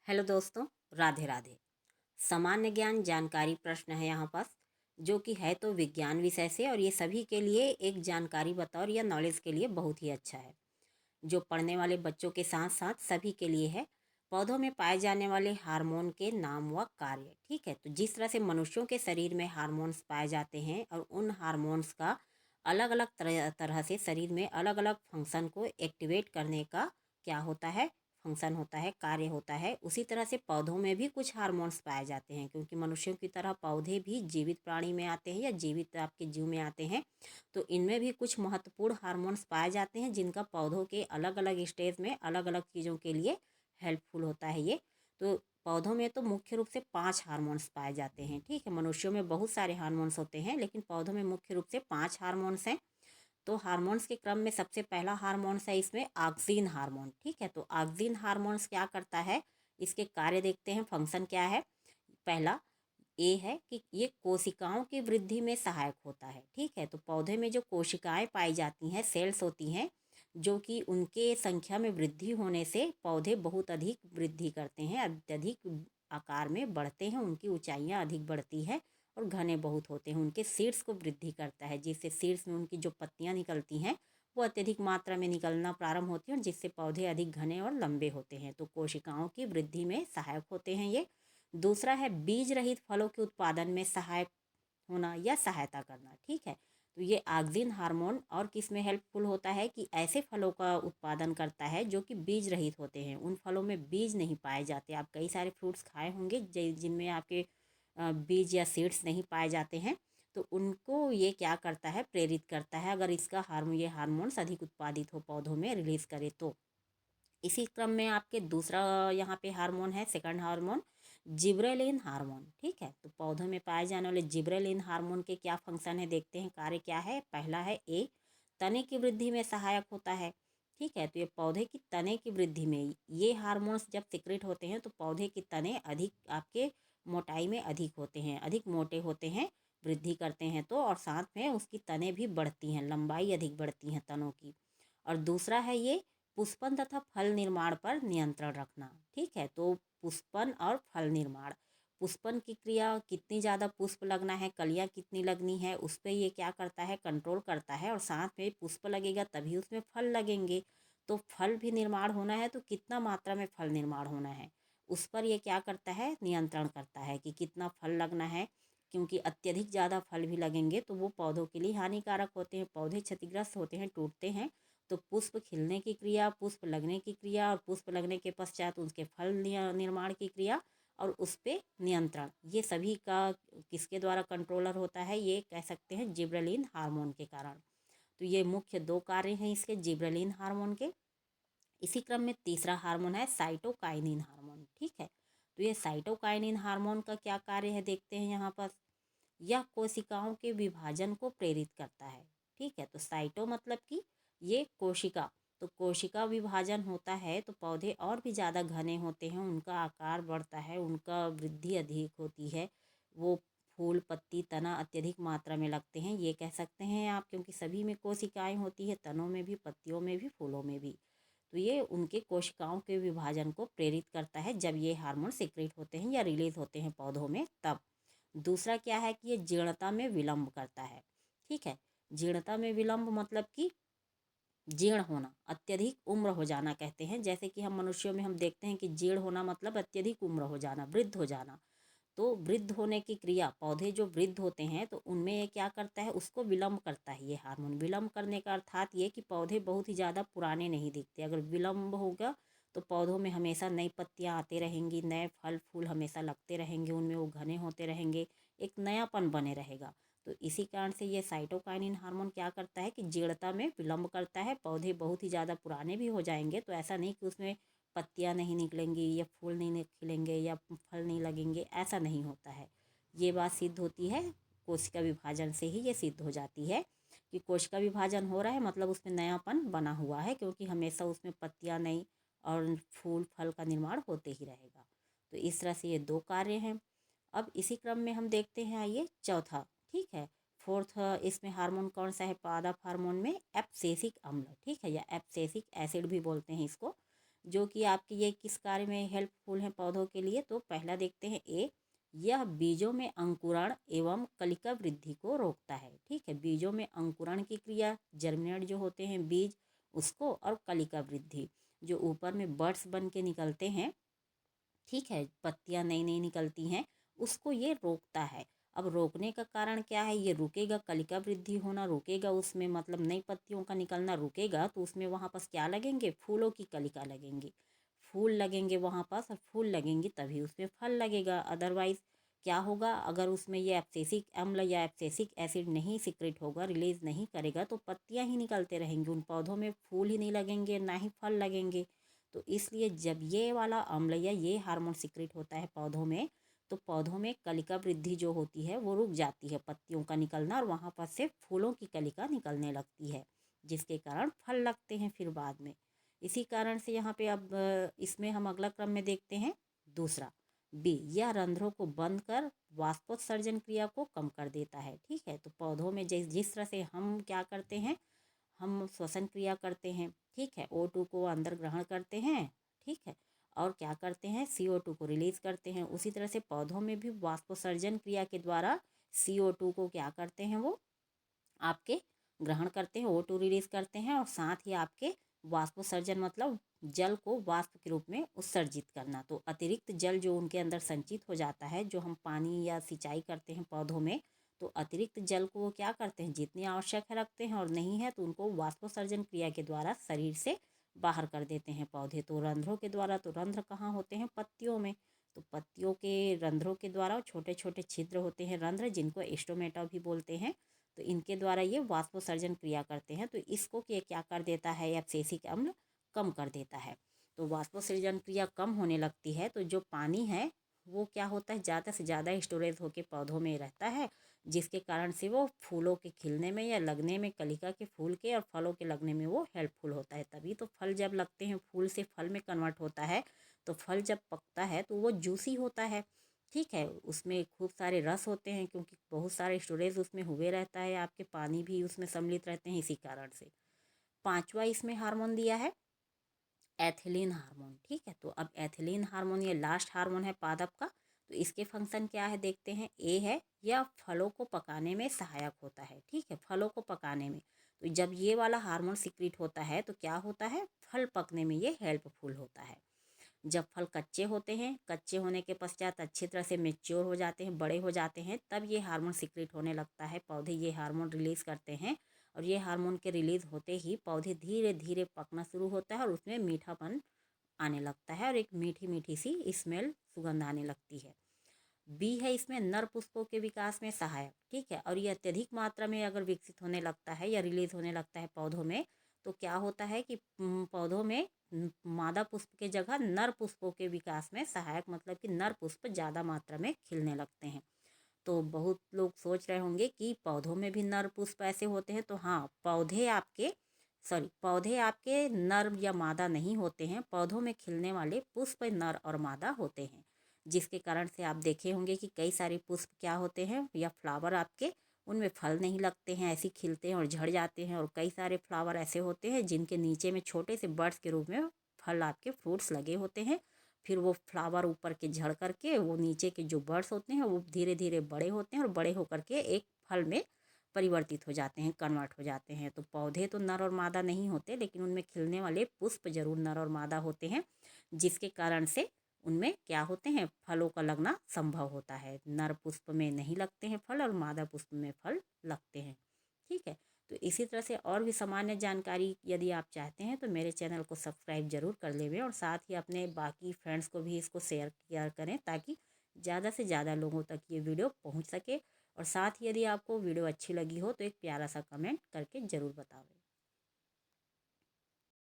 Hello दोस्तों, राधे राधे। सामान्य ज्ञान जानकारी प्रश्न है यहाँ पास, जो कि है तो विज्ञान विषय से, और ये सभी के लिए एक जानकारी बतौर या नॉलेज के लिए बहुत ही अच्छा है, जो पढ़ने वाले बच्चों के साथ साथ सभी के लिए है। पौधों में पाए जाने वाले हार्मोन के नाम व कार्य। ठीक है, तो जिस तरह से मनुष्यों के शरीर में हार्मोन्स पाए जाते हैं और उन हार्मोन्स का अलग अलग तरह से शरीर में अलग अलग फंक्शन को एक्टिवेट करने का क्या होता है, फंक्शन होता है, कार्य होता है। उसी तरह से पौधों में भी कुछ हार्मोन्स पाए जाते हैं, क्योंकि मनुष्यों की तरह पौधे भी जीवित प्राणी में आते हैं या जीवित आपके जीव में आते हैं। तो इनमें भी कुछ महत्वपूर्ण हार्मोन्स पाए जाते हैं, जिनका पौधों के अलग अलग स्टेज में अलग अलग चीज़ों के लिए हेल्पफुल होता है ये। तो पौधों में तो मुख्य रूप से 5 हार्मोन्स पाए जाते हैं। ठीक है, मनुष्यों में बहुत सारे हार्मोन्स होते हैं, लेकिन पौधों में मुख्य रूप से 5 हार्मोन्स हैं। तो हार्मोन्स के क्रम में सबसे पहला हार्मोन्स है इसमें ऑक्सिन हार्मोन। ठीक है, तो ऑक्सिन हार्मोन्स क्या करता है, इसके कार्य देखते हैं, फंक्शन क्या है। पहला ये है कि ये कोशिकाओं की वृद्धि में सहायक होता है। ठीक है, तो पौधे में जो कोशिकाएं पाई जाती हैं, सेल्स होती हैं, जो कि उनके संख्या में वृद्धि होने से पौधे बहुत अधिक वृद्धि करते हैं, अत्यधिक आकार में बढ़ते हैं, उनकी ऊंचाइयां अधिक बढ़ती है और घने बहुत होते हैं। उनके सीड्स को वृद्धि करता है, जिससे सीड्स में उनकी जो पत्तियां निकलती हैं वो अत्यधिक मात्रा में निकलना प्रारंभ होती हैं, और जिससे पौधे अधिक घने और लंबे होते हैं। तो कोशिकाओं की वृद्धि में सहायक होते हैं ये। दूसरा है बीज रहित फलों के उत्पादन में सहायक होना या सहायता करना। ठीक है, तो ये ऑक्सिन हार्मोन और किस में हेल्पफुल होता है कि ऐसे फलों का उत्पादन करता है जो कि बीज रहित होते हैं। उन फलों में बीज नहीं पाए जाते। आप कई सारे फ्रूट्स खाए होंगे जिनमें आपके बीज या सीड्स नहीं पाए जाते हैं, तो उनको ये क्या करता है, प्रेरित करता है, अगर इसका ये हार्मोन्स अधिक उत्पादित हो, पौधों में रिलीज करे तो। इसी क्रम में आपके दूसरा यहाँ पे हार्मोन है, सेकंड हार्मोन जिब्रेलिन हार्मोन। ठीक है, तो पौधों में पाए जाने वाले जिब्रेलिन हार्मोन के क्या फंक्शन है, देखते हैं, कार्य क्या है। पहला है ए, तने की वृद्धि में सहायक होता है। ठीक है, तो ये पौधे की तने की वृद्धि में ये हार्मोन्स जब सिक्रेट होते हैं तो पौधे की तने अधिक आपके मोटाई में अधिक होते हैं, अधिक मोटे होते हैं, वृद्धि करते हैं तो, और साथ में उसकी तने भी बढ़ती हैं, लंबाई अधिक बढ़ती हैं तनों की। और दूसरा है ये पुष्पन तथा फल निर्माण पर नियंत्रण रखना। ठीक है, तो पुष्पन और फल निर्माण, पुष्पन की क्रिया, कितनी ज़्यादा पुष्प लगना है, कलियाँ कितनी लगनी है, उस पर ये क्या करता है, कंट्रोल करता है। और साथ में पुष्प लगेगा तभी उसमें फल लगेंगे, तो फल भी निर्माण होना है तो कितना मात्रा में फल निर्माण होना है, उस पर ये क्या करता है, नियंत्रण करता है कि कितना फल लगना है। क्योंकि अत्यधिक ज़्यादा फल भी लगेंगे तो वो पौधों के लिए हानिकारक होते हैं, पौधे क्षतिग्रस्त होते हैं, टूटते हैं। तो पुष्प खिलने की क्रिया, पुष्प लगने की क्रिया, और पुष्प लगने के पश्चात उसके फल निर्माण की क्रिया, और उस पर नियंत्रण, ये सभी का किसके द्वारा कंट्रोलर होता है, ये कह सकते हैं जिब्रेलिन हार्मोन के कारण। तो ये मुख्य दो कार्य हैं इसके, जिब्रेलिन हार्मोन के। इसी क्रम में तीसरा हार्मोन है साइटोकाइनिन हार्मोन। ठीक है, तो ये साइटोकाइनिन हार्मोन का क्या कार्य है, देखते हैं यहाँ पर। यह कोशिकाओं के विभाजन को प्रेरित करता है। ठीक है, तो साइटो मतलब कि ये कोशिका, तो कोशिका विभाजन होता है तो पौधे और भी ज़्यादा घने होते हैं, उनका आकार बढ़ता है, उनका वृद्धि अधिक होती है, वो फूल पत्ती तना अत्यधिक मात्रा में लगते हैं, ये कह सकते हैं आप, क्योंकि सभी में कोशिकाएं होती है, तनों में भी, पत्तियों में भी, फूलों में भी। तो ये उनके कोशिकाओं के विभाजन को प्रेरित करता है जब ये हार्मोन सिक्रेट होते हैं या रिलीज होते हैं पौधों में तब। दूसरा क्या है कि ये जीर्णता में विलंब करता है। ठीक है, जीर्णता में विलंब मतलब कि जीर्ण होना, अत्यधिक उम्र हो जाना कहते हैं। जैसे कि हम मनुष्यों में हम देखते हैं कि जीर्ण होना मतलब अत्यधिक उम्र हो जाना, वृद्ध हो जाना। तो वृद्ध होने की क्रिया, पौधे जो वृद्ध होते हैं तो उनमें ये क्या करता है, उसको विलंब करता है ये हार्मोन। विलंब करने का अर्थात ये कि पौधे बहुत ही ज़्यादा पुराने नहीं दिखते। अगर विलंब होगा तो पौधों में हमेशा नई पत्तियाँ आते रहेंगी, नए फल फूल हमेशा लगते रहेंगे, उनमें वो घने होते रहेंगे, एक नयापन बने रहेगा। तो इसी कारण से ये साइटोकाइनिन हार्मोन क्या करता है कि जीर्णता में विलंब करता है। पौधे बहुत ही ज़्यादा पुराने भी हो जाएंगे तो ऐसा नहीं कि उसमें पत्तियाँ नहीं निकलेंगी या फूल नहीं खिलेंगे या फल नहीं लगेंगे, ऐसा नहीं होता है। ये बात सिद्ध होती है कोशिका विभाजन से ही, ये सिद्ध हो जाती है कि कोशिका विभाजन हो रहा है मतलब उसमें नयापन बना हुआ है, क्योंकि हमेशा उसमें पत्तियाँ नई और फूल फल का निर्माण होते ही रहेगा। तो इस तरह से ये दो कार्य हैं। अब इसी क्रम में हम देखते हैं, आइए चौथा। ठीक है, फोर्थ इसमें हार्मोन कौन सा है, पादप हार्मोन में एब्सिसिक अम्ल। ठीक है, या एब्सिसिक एसिड भी बोलते हैं इसको, जो कि आपके ये किस कार्य में हेल्पफुल हैं पौधों के लिए। तो पहला देखते हैं ए, यह बीजों में अंकुरण एवं कलिका वृद्धि को रोकता है। ठीक है, बीजों में अंकुरण की क्रिया, जर्मिनेट जो होते हैं बीज उसको, और कलिका वृद्धि जो ऊपर में बर्ड्स बन के निकलते हैं, ठीक है, पत्तियां नई नई निकलती हैं, उसको ये रोकता है। अब रोकने का कारण क्या है, ये रुकेगा, कलिका वृद्धि होना रुकेगा उसमें, मतलब नई पत्तियों का निकलना रुकेगा, तो उसमें वहाँ पास क्या लगेंगे, फूलों की कलिका लगेंगी, फूल लगेंगे वहाँ पास, और फूल लगेंगी तभी उसमें फल लगेगा। अदरवाइज क्या होगा, अगर उसमें ये एब्सिसिक अम्ल या एब्सिसिक एसिड नहीं सिक्रेट होगा, रिलीज नहीं करेगा, तो पत्तियां ही निकलते रहेंगी, उन पौधों में फूल ही नहीं लगेंगे, ना ही फल लगेंगे। तो इसलिए जब ये वाला अम्ल या ये हार्मोन सिक्रेट होता है पौधों में, तो पौधों में कलिका वृद्धि जो होती है वो रुक जाती है, पत्तियों का निकलना, और वहाँ पर से फूलों की कलिका निकलने लगती है, जिसके कारण फल लगते हैं फिर बाद में। इसी कारण से यहाँ पे अब इसमें हम अगला क्रम में देखते हैं दूसरा बी, यह रंध्रों को बंद कर वाष्पोत्सर्जन क्रिया को कम कर देता है। ठीक है, तो पौधों में जिस तरह से हम क्या करते हैं, हम श्वसन क्रिया करते हैं, ठीक है, O2 को अंदर ग्रहण करते हैं, ठीक है, और क्या करते हैं, CO2 को रिलीज करते हैं, उसी तरह से पौधों में भी वाष्पोत्सर्जन क्रिया के द्वारा CO2 को क्या करते हैं, वो आपके ग्रहण करते हैं, O2 रिलीज करते हैं, और साथ ही आपके वाष्पोत्सर्जन मतलब जल को वाष्प के रूप में उत्सर्जित करना। तो अतिरिक्त जल जो उनके अंदर संचित हो जाता है, जो हम पानी या सिंचाई करते हैं पौधों में, तो अतिरिक्त जल को वो क्या करते हैं, जितनी आवश्यक है रखते हैं, और नहीं है तो उनको वाष्पोत्सर्जन क्रिया के द्वारा शरीर से बाहर कर देते हैं पौधे। तो रंध्रों के द्वारा, तो रंध्र कहाँ होते हैं, पत्तियों में, तो पत्तियों के रंध्रों के द्वारा छोटे छोटे छिद्र होते हैं रंध्र, जिनको एस्टोमेटा भी बोलते हैं, तो इनके द्वारा ये वाष्पोत्सर्जन क्रिया करते हैं। तो इसको क्या कर देता है, एब्सिसिक अम्ल कम कर देता है। तो वाष्पोत्सर्जन क्रिया कम होने लगती है, तो जो पानी है वो क्या होता है, ज़्यादा से ज़्यादा स्टोरेज होकर पौधों में रहता है, जिसके कारण से वो फूलों के खिलने में या लगने में, कलिका के फूल के और फलों के लगने में वो हेल्पफुल होता है। तभी तो फल जब लगते हैं, फूल से फल में कन्वर्ट होता है, तो फल जब पकता है तो वो जूसी होता है, ठीक है, उसमें खूब सारे रस होते हैं, क्योंकि बहुत सारे स्टोरेज उसमें हुए रहता है, आपके पानी भी उसमें सम्मिलित रहते हैं, इसी कारण से। पांचवा इसमें हार्मोन दिया है एथिलीन हार्मोन। ठीक है, तो अब एथिलीन हार्मोन ये लास्ट हार्मोन है पादप का। तो इसके फंक्शन क्या है देखते हैं। ए है, यह फलों को पकाने में सहायक होता है। ठीक है, फलों को पकाने में, तो जब ये वाला हार्मोन सिक्रीट होता है तो क्या होता है, फल पकने में ये हेल्पफुल होता है। जब फल कच्चे होते हैं, कच्चे होने के पश्चात अच्छी तरह से मेच्योर हो जाते हैं, बड़े हो जाते हैं, तब ये हार्मोन सिक्रेट होने लगता है, पौधे ये हार्मोन रिलीज करते हैं, और ये हार्मोन के रिलीज होते ही पौधे धीरे धीरे पकना शुरू होता है, और उसमें मीठापन आने लगता है, और एक मीठी मीठी सी स्मेल, सुगंध आने लगती है। बी है इसमें नर पुष्पों के विकास में सहायक। ठीक है, और ये अत्यधिक मात्रा में अगर विकसित होने लगता है या रिलीज होने लगता है पौधों में, तो क्या होता है कि पौधों में मादा पुष्प के जगह नर पुष्पों के विकास में सहायक, मतलब कि नर पुष्प ज़्यादा मात्रा में खिलने लगते हैं। तो बहुत लोग सोच रहे होंगे कि पौधों में भी नर पुष्प ऐसे होते हैं, तो हाँ, पौधे आपके नर या मादा नहीं होते हैं, पौधों में खिलने वाले पुष्प नर और मादा होते हैं, जिसके कारण से आप देखे होंगे कि कई सारे पुष्प क्या होते हैं या फ्लावर आपके, उनमें फल नहीं लगते हैं, ऐसे खिलते हैं और झड़ जाते हैं, और कई सारे फ्लावर ऐसे होते हैं जिनके नीचे में छोटे से बर्ड्स के रूप में फल आपके फ्रूट्स लगे होते हैं। फिर वो फ्लावर ऊपर के झड़ करके वो नीचे के जो बर्ड्स होते हैं वो धीरे धीरे बड़े होते हैं, और बड़े होकर के एक फल में परिवर्तित हो जाते हैं, कन्वर्ट हो जाते हैं। तो पौधे तो नर और मादा नहीं होते, लेकिन उनमें खिलने वाले पुष्प जरूर नर और मादा होते हैं, जिसके कारण से उनमें क्या होते हैं, फलों का लगना संभव होता है। नर पुष्प में नहीं लगते हैं फल, और मादा पुष्प में फल लगते हैं। ठीक है, तो इसी तरह से और भी सामान्य जानकारी यदि आप चाहते हैं तो मेरे चैनल को सब्सक्राइब जरूर कर लेंगे, और साथ ही अपने बाकी फ्रेंड्स को भी इसको शेयर किया करें, ताकि ज़्यादा से ज़्यादा लोगों तक ये वीडियो पहुंच सके। और साथ ही यदि आपको वीडियो अच्छी लगी हो तो एक प्यारा सा कमेंट करके ज़रूर बताओ।